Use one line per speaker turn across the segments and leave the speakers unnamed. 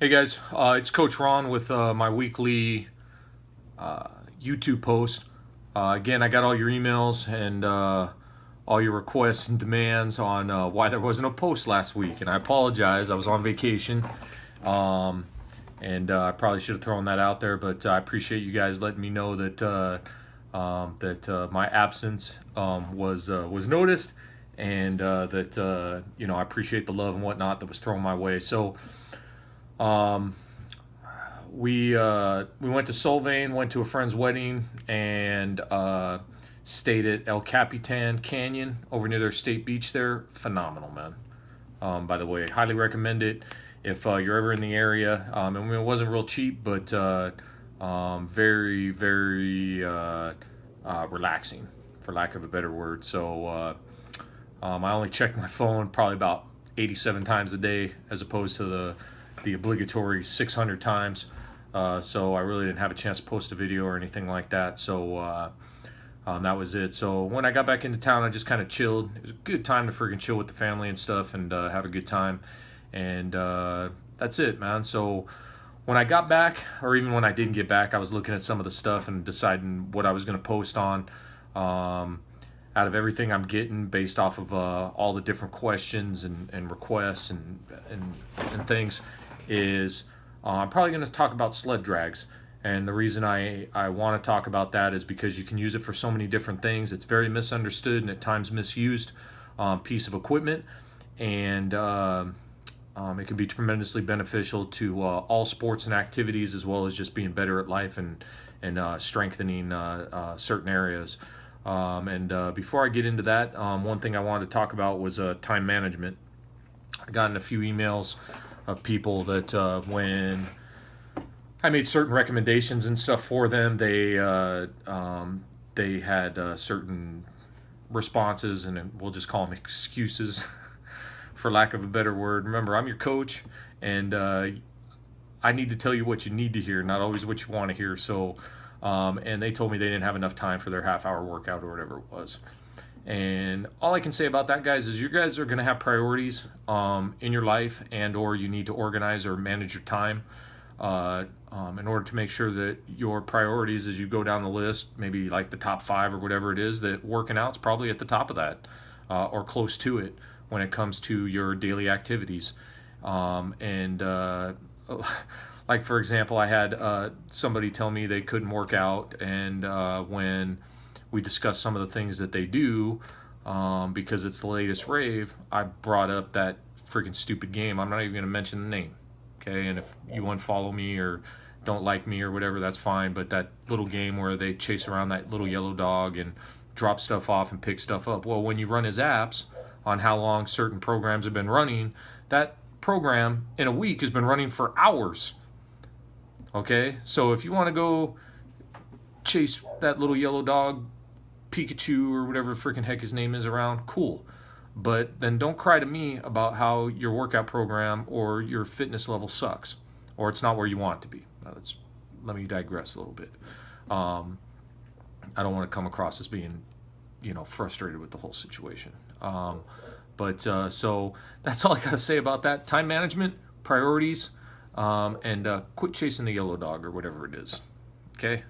Hey guys, it's Coach Ron with my weekly YouTube post. Again, I got all your emails and all your requests and demands on why there wasn't a post last week, and I apologize. I was on vacation, um, and I probably should have thrown that out there, but I appreciate you guys letting me know that my absence was noticed, and I appreciate the love and whatnot that was thrown my way. So. Um, we went to Solvang, went to a friend's wedding, and stayed at El Capitan Canyon over near their state beach there. Phenomenal, man. By the way, highly recommend it if you're ever in the area. It wasn't real cheap, but very, very relaxing, for lack of a better word. So I only checked my phone probably about 87 times a day, as opposed to the obligatory 600 times. So I really didn't have a chance to post a video or anything like that. So that was it. So when I got back into town, I just kind of chilled. It was a good time to freaking chill with the family and stuff, and have a good time. And that's it, man. So when I got back, or even when I didn't get back, I was looking at some of the stuff and deciding what I was going to post on. Out of everything I'm getting, based off of all the different questions and requests and things, is I'm probably going to talk about sled drags. And the reason I want to talk about that is because you can use it for so many different things. It's very misunderstood and at times misused piece of equipment, and it can be tremendously beneficial to all sports and activities, as well as just being better at life and strengthening certain areas. Before I get into that, one thing I wanted to talk about was time management. I got in a few emails of people that when I made certain recommendations and stuff for them, they had certain responses, and we'll just call them excuses, for lack of a better word. Remember, I'm your coach, and I need to tell you what you need to hear, not always what you want to hear. So, and they told me they didn't have enough time for their half-hour workout or whatever it was. And all I can say about that, guys, is you guys are going to have priorities in your life, and/or you need to organize or manage your time in order to make sure that your priorities, as you go down the list, maybe like the top 5 or whatever it is, that working out's probably at the top of that, or close to it when it comes to your daily activities. And like, for example, I had somebody tell me they couldn't work out, and when we discussed some of the things that they do, because it's the latest rave, I brought up that freaking stupid game. I'm not even going to mention the name, okay? And if you unfollow me or don't like me or whatever, that's fine. But that little game where they chase around that little yellow dog and drop stuff off and pick stuff up. Well, when you run his apps on how long certain programs have been running, that program in a week has been running for hours. Okay? So if you want to go chase that little yellow dog, Pikachu or whatever freaking heck his name is around, cool. But then don't cry to me about how your workout program or your fitness level sucks, or it's not where you want it to be. Let me digress a little bit. I don't want to come across as being, frustrated with the whole situation. So that's all I got to say about that. Time management, priorities, and quit chasing the yellow dog or whatever it is. Okay?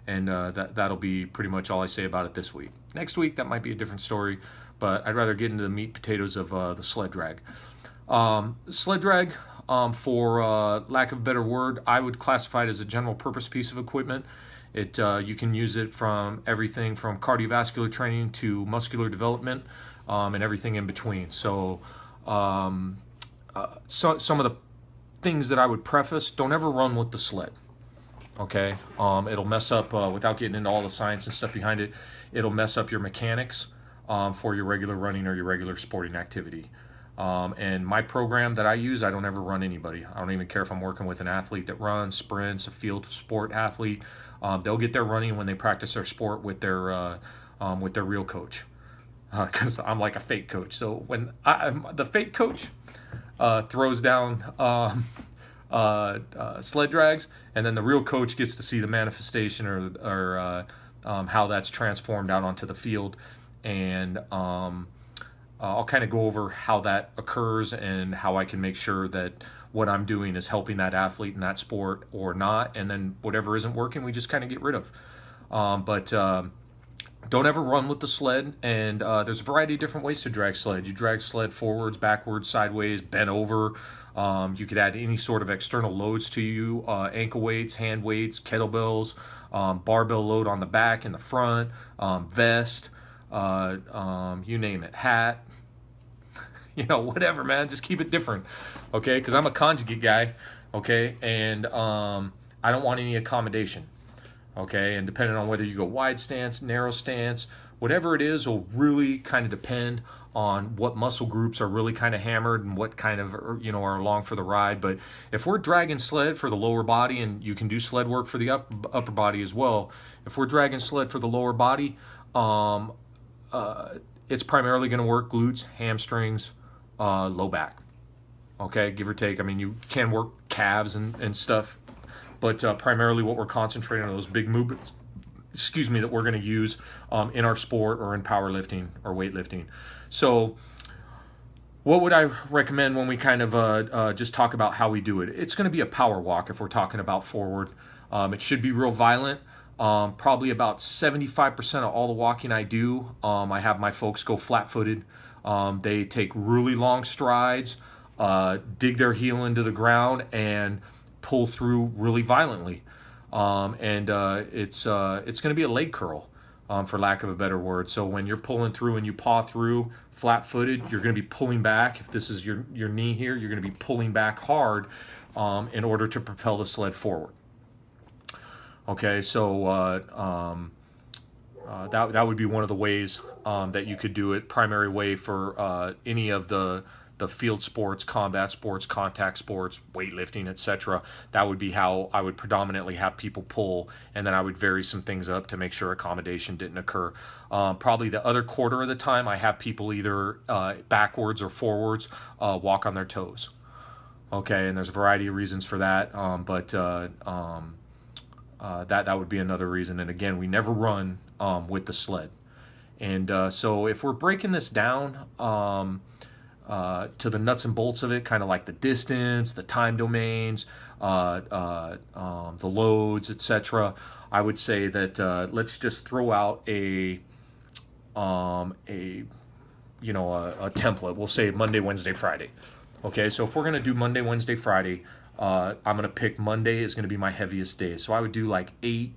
That'll be pretty much all I say about it this week. Next week, that might be a different story, but I'd rather get into the meat potatoes of the sled drag. Sled drag, for lack of a better word, I would classify it as a general purpose piece of equipment. You can use it from everything from cardiovascular training to muscular development, and everything in between. So some of the things that I would preface: don't ever run with the sled. Okay, it'll mess up, without getting into all the science and stuff behind it, it'll mess up your mechanics for your regular running or your regular sporting activity. And my program that I use, I don't ever run anybody. I don't even care if I'm working with an athlete that runs, sprints, a field sport athlete. They'll get their running when they practice their sport with their real coach, because I'm like a fake coach. So when the fake coach throws down sled drags, and then the real coach gets to see the manifestation or how that's transformed out onto the field. And I'll kind of go over how that occurs and how I can make sure that what I'm doing is helping that athlete in that sport or not, and then whatever isn't working, we just kind of get rid of. But don't ever run with the sled, and there's a variety of different ways to drag sled. You drag sled forwards, backwards, sideways, bent over. You could add any sort of external loads to you, ankle weights, hand weights, kettlebells, barbell load on the back and the front, vest, you name it, hat, whatever, man. Just keep it different, okay? Because I'm a conjugate guy, okay? And I don't want any accommodation. Okay, and depending on whether you go wide stance, narrow stance, whatever it is will really kind of depend on what muscle groups are really kind of hammered and what kind of are along for the ride. But if we're dragging sled for the lower body, and you can do sled work for the upper body as well, if we're dragging sled for the lower body, it's primarily going to work glutes, hamstrings, low back. Okay, give or take. I mean, you can work calves and stuff, but primarily what we're concentrating on are those big movements, that we're going to use in our sport or in powerlifting or weightlifting. So what would I recommend when we kind of just talk about how we do it? It's going to be a power walk if we're talking about forward. It should be real violent. Probably about 75% of all the walking I do, I have my folks go flat-footed. They take really long strides, dig their heel into the ground, and pull through really violently, it's going to be a leg curl, for lack of a better word. So when you're pulling through and you paw through flat-footed, you're going to be pulling back. If this is your knee here, you're going to be pulling back hard in order to propel the sled forward. Okay, so that would be one of the ways that you could do it. Primary way for any of the field sports, combat sports, contact sports, weightlifting, etc. That would be how I would predominantly have people pull, and then I would vary some things up to make sure accommodation didn't occur. Probably the other quarter of the time, I have people either backwards or forwards walk on their toes. Okay, and there's a variety of reasons for that, but that would be another reason. And again, we never run with the sled. And so if we're breaking this down to the nuts and bolts of it, kind of like the distance, the time domains, the loads, etc., I would say that let's just throw out a template. We'll say Monday, Wednesday, Friday. Okay, so if we're gonna do Monday, Wednesday, Friday, I'm gonna pick Monday is gonna be my heaviest day. So I would do like 8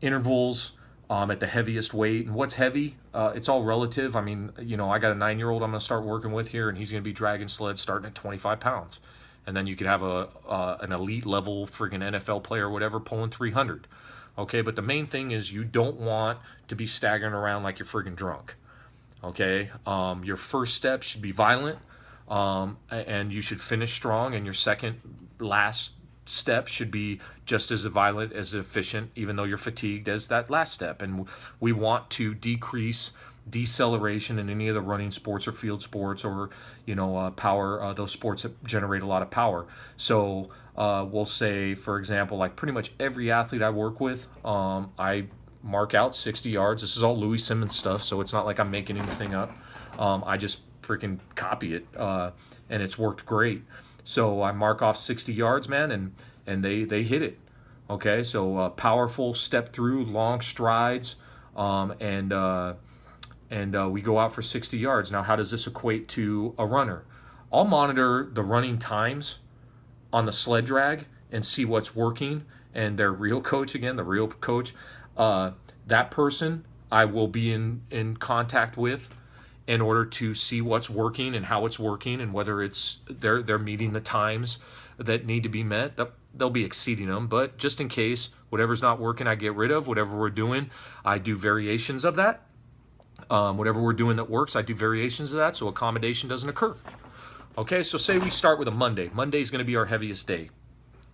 intervals at the heaviest weight. And what's heavy? It's all relative. I mean, I got a 9-year-old I'm going to start working with here, and he's going to be dragging sleds starting at 25 pounds. And then you could have an elite level friggin' NFL player or whatever pulling 300. Okay, but the main thing is you don't want to be staggering around like you're friggin' drunk. Okay, your first step should be violent, and you should finish strong, and your second last step should be just as violent, as efficient, even though you're fatigued, as that last step. And we want to decrease deceleration in any of the running sports or field sports or power, those sports that generate a lot of power. So we'll say, for example, like pretty much every athlete I work with, I mark out 60 yards. This is all Louis Simmons stuff, so it's not like I'm making anything up. I just freaking copy it, and it's worked great. So I mark off 60 yards, man, and they hit it. Okay, so powerful step through, long strides, and we go out for 60 yards. Now, how does this equate to a runner? I'll monitor the running times on the sled drag and see what's working. And their real coach, again, the real coach, that person I will be in contact with in order to see what's working and how it's working, and whether it's they're meeting the times that need to be met. They'll be exceeding them, but just in case whatever's not working, I get rid of. Whatever we're doing, I do variations of that. Whatever we're doing that works, I do variations of that so accommodation doesn't occur. Okay, so say we start with a Monday. Monday is going to be our heaviest day.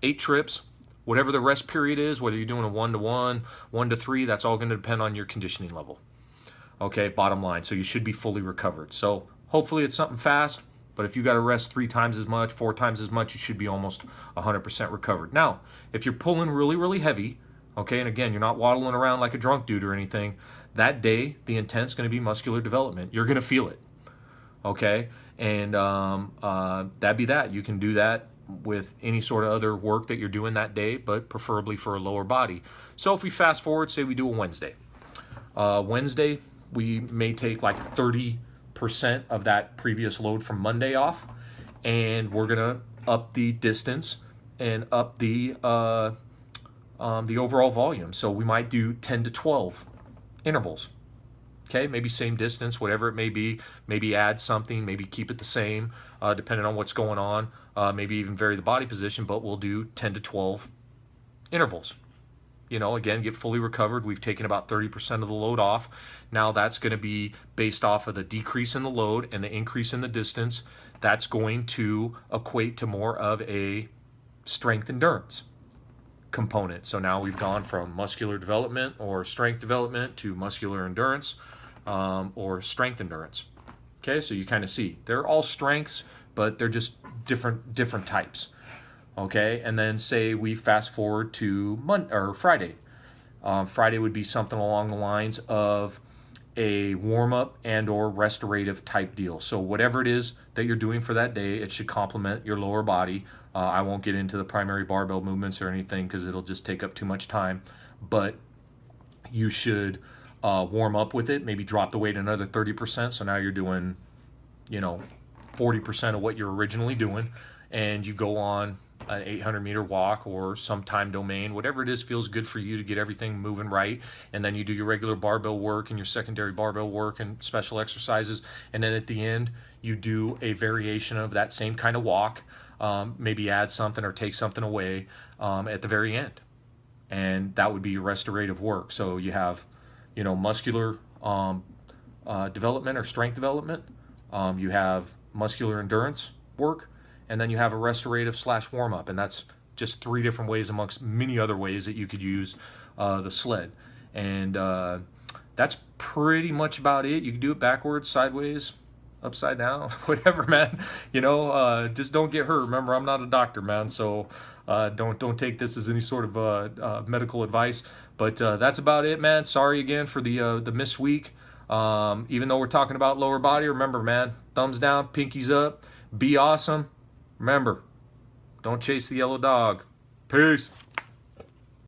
8 trips, whatever the rest period is, whether you're doing a 1-to-1, 1-to-3, that's all going to depend on your conditioning level. Okay, bottom line. So you should be fully recovered. So hopefully it's something fast, but if you got to rest 3 times as much, 4 times as much, you should be almost 100% recovered. Now, if you're pulling really, really heavy, okay, and again, you're not waddling around like a drunk dude or anything, that day, the intent's going to be muscular development. You're going to feel it. Okay, and that'd be that. You can do that with any sort of other work that you're doing that day, but preferably for a lower body. So if we fast forward, say we do a Wednesday. Wednesday, we may take like 30% of that previous load from Monday off, and we're gonna up the distance and up the overall volume. So we might do 10 to 12 intervals. Okay, maybe same distance, whatever it may be. Maybe add something, maybe keep it the same, depending on what's going on. Maybe even vary the body position, but we'll do 10 to 12 intervals. You know, again, get fully recovered. We've taken about 30% of the load off. Now that's going to be based off of the decrease in the load and the increase in the distance. That's going to equate to more of a strength endurance component. So now we've gone from muscular development or strength development to muscular endurance or strength endurance. Okay, so you kind of see they're all strengths, but they're just different types. Okay, and then say we fast forward to Monday or Friday. Friday would be something along the lines of a warm-up and or restorative type deal. So whatever it is that you're doing for that day, it should complement your lower body. I won't get into the primary barbell movements or anything because it'll just take up too much time, but you should warm up with it, maybe drop the weight another 30%. So now you're doing, 40% of what you're originally doing, and you go on an 800-meter walk or some time domain, whatever it is feels good for you to get everything moving right. And then you do your regular barbell work and your secondary barbell work and special exercises. And then at the end, you do a variation of that same kind of walk, maybe add something or take something away at the very end. And that would be your restorative work. So you have, muscular development or strength development. You have muscular endurance work, and then you have a restorative / warm up, and that's just 3 different ways amongst many other ways that you could use the sled. And that's pretty much about it. You can do it backwards, sideways, upside down, whatever, man. Just don't get hurt. Remember, I'm not a doctor, man, so don't take this as any sort of medical advice. But that's about it, man. Sorry again for the missed week. Even though we're talking about lower body, remember, man, thumbs down, pinkies up, be awesome. Remember, don't chase the yellow dog. Peace.